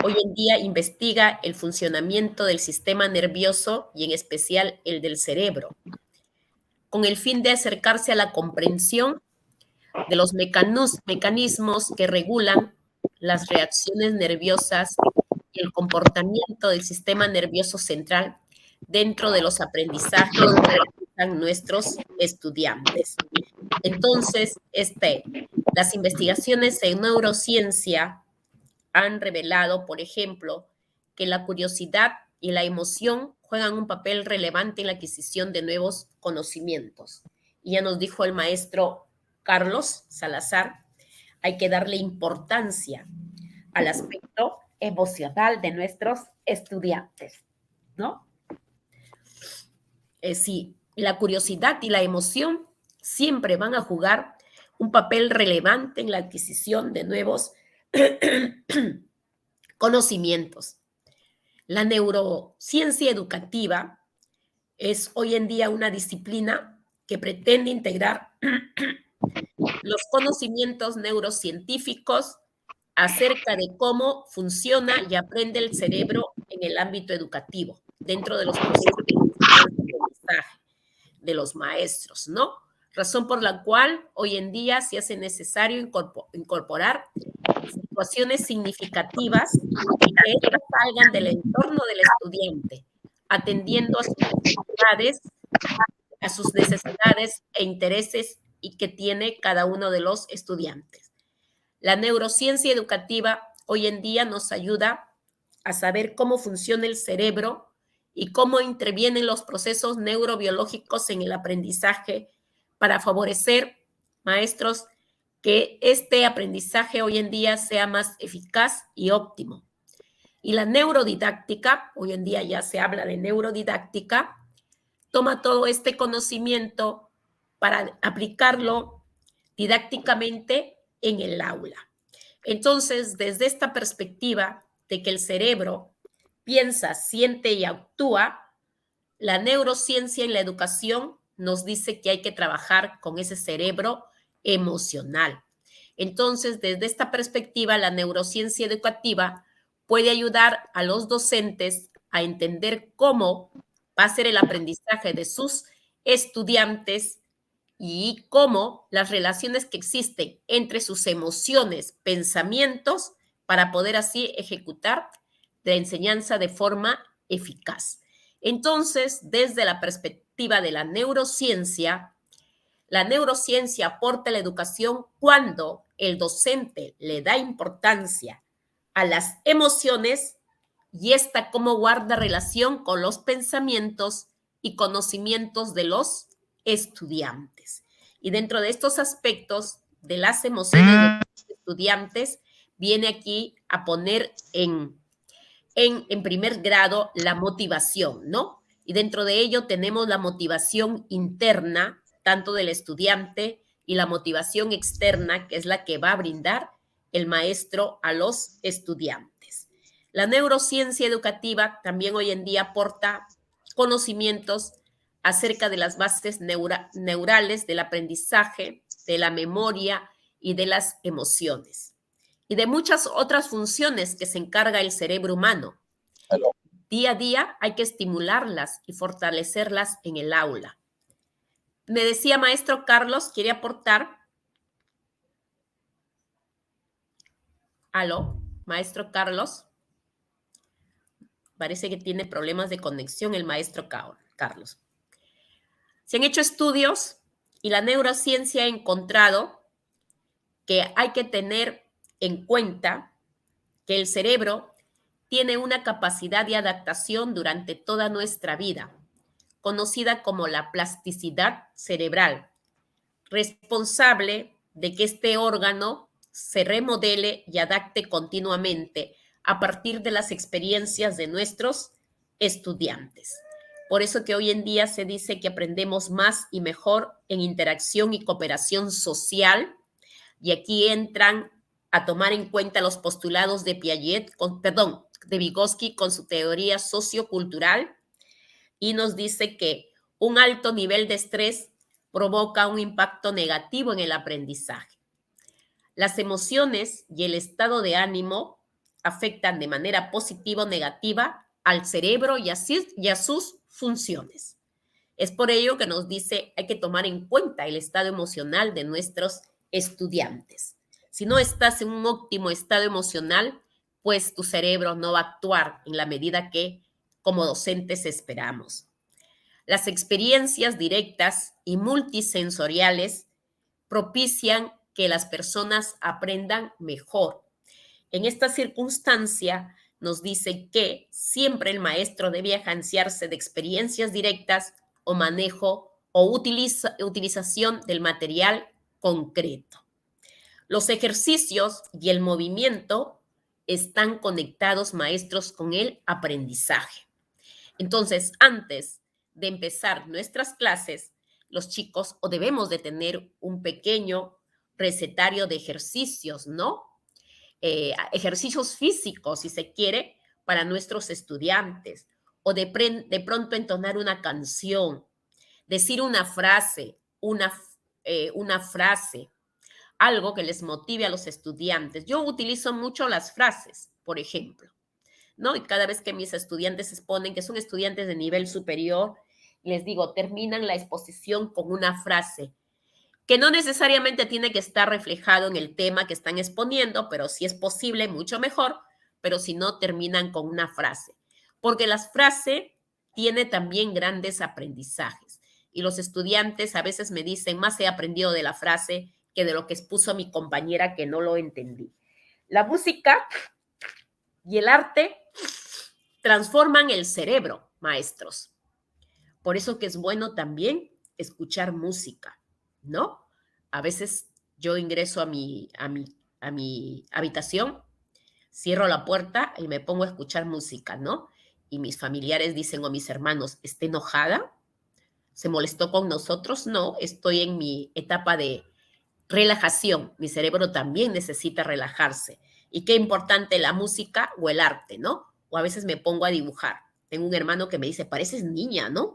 hoy en día investiga el funcionamiento del sistema nervioso y en especial el del cerebro, con el fin de acercarse a la comprensión de los mecanismos que regulan las reacciones nerviosas y el comportamiento del sistema nervioso central dentro de los aprendizajes que realizan nuestros estudiantes. Entonces, las investigaciones en neurociencia han revelado, por ejemplo, que la curiosidad y la emoción juegan un papel relevante en la adquisición de nuevos conocimientos. Y ya nos dijo el maestro Carlos Salazar, hay que darle importancia al aspecto emocional de nuestros estudiantes, ¿no? Sí, la curiosidad y la emoción siempre van a jugar un papel relevante en la adquisición de nuevos conocimientos. La neurociencia educativa es hoy en día una disciplina que pretende integrar los conocimientos neurocientíficos acerca de cómo funciona y aprende el cerebro en el ámbito educativo, dentro de los procesos de aprendizaje de los maestros, ¿no? Razón por la cual hoy en día se hace necesario incorporar situaciones significativas y que éstas salgan del entorno del estudiante, atendiendo a sus necesidades e intereses y que tiene cada uno de los estudiantes. La neurociencia educativa hoy en día nos ayuda a saber cómo funciona el cerebro y cómo intervienen los procesos neurobiológicos en el aprendizaje para favorecer, maestros, que este aprendizaje hoy en día sea más eficaz y óptimo. Y la neurodidáctica, hoy en día ya se habla de neurodidáctica, toma todo este conocimiento para aplicarlo didácticamente en el aula. Entonces, desde esta perspectiva de que el cerebro piensa, siente y actúa, la neurociencia en la educación nos dice que hay que trabajar con ese cerebro emocional. Entonces, desde esta perspectiva, la neurociencia educativa puede ayudar a los docentes a entender cómo va a ser el aprendizaje de sus estudiantes y cómo las relaciones que existen entre sus emociones, pensamientos, para poder así ejecutar la enseñanza de forma eficaz. Entonces, desde la perspectiva de la neurociencia aporta a la educación cuando el docente le da importancia a las emociones y esta cómo guarda relación con los pensamientos y conocimientos de los estudiantes. Y dentro de estos aspectos de las emociones de los estudiantes, viene aquí a poner en primer grado la motivación, ¿no? Y dentro de ello tenemos la motivación interna, tanto del estudiante, y la motivación externa, que es la que va a brindar el maestro a los estudiantes. La neurociencia educativa también hoy en día aporta conocimientos acerca de las bases neurales del aprendizaje, de la memoria y de las emociones, y de muchas otras funciones que se encarga el cerebro humano. Día a día hay que estimularlas y fortalecerlas en el aula. Me decía maestro Carlos, ¿quiere aportar? ¿Aló, maestro Carlos? Parece que tiene problemas de conexión el maestro Carlos. Se han hecho estudios y la neurociencia ha encontrado que hay que tener en cuenta que el cerebro tiene una capacidad de adaptación durante toda nuestra vida, conocida como la plasticidad cerebral, responsable de que este órgano se remodele y adapte continuamente a partir de las experiencias de nuestros estudiantes. Por eso que hoy en día se dice que aprendemos más y mejor en interacción y cooperación social, y aquí entran a tomar en cuenta los postulados de de Vygotsky con su teoría sociocultural, y nos dice que un alto nivel de estrés provoca un impacto negativo en el aprendizaje. Las emociones y el estado de ánimo afectan de manera positiva o negativa al cerebro y a sus funciones. Es por ello que nos dice hay que tomar en cuenta el estado emocional de nuestros estudiantes. Si no estás en un óptimo estado emocional, pues tu cerebro no va a actuar en la medida que como docentes esperamos. Las experiencias directas y multisensoriales propician que las personas aprendan mejor. En esta circunstancia nos dice que siempre el maestro debe agenciarse de experiencias directas o manejo o utilización del material concreto. Los ejercicios y el movimiento están conectados, maestros, con el aprendizaje. Entonces, antes de empezar nuestras clases, los chicos debemos de tener un pequeño recetario de ejercicios, ¿no? Ejercicios físicos, si se quiere, para nuestros estudiantes, o de pronto entonar una canción, decir una frase, una frase, algo que les motive a los estudiantes. Yo utilizo mucho las frases, por ejemplo, ¿no? Y cada vez que mis estudiantes exponen, que son estudiantes de nivel superior, les digo, terminan la exposición con una frase que no necesariamente tiene que estar reflejado en el tema que están exponiendo, pero si es posible, mucho mejor, pero si no, terminan con una frase. Porque las frases tienen también grandes aprendizajes. Y los estudiantes a veces me dicen, más he aprendido de la frase que de lo que expuso mi compañera que no lo entendí. La música y el arte transforman el cerebro, maestros. Por eso que es bueno también escuchar música, ¿no? A veces yo ingreso a mi habitación, cierro la puerta y me pongo a escuchar música, ¿no? Y mis familiares dicen, o mis hermanos, ¿está enojada? ¿Se molestó con nosotros? No, estoy en mi etapa de relajación. Mi cerebro también necesita relajarse. Y qué importante la música o el arte, ¿no? O a veces me pongo a dibujar. Tengo un hermano que me dice, pareces niña, ¿no?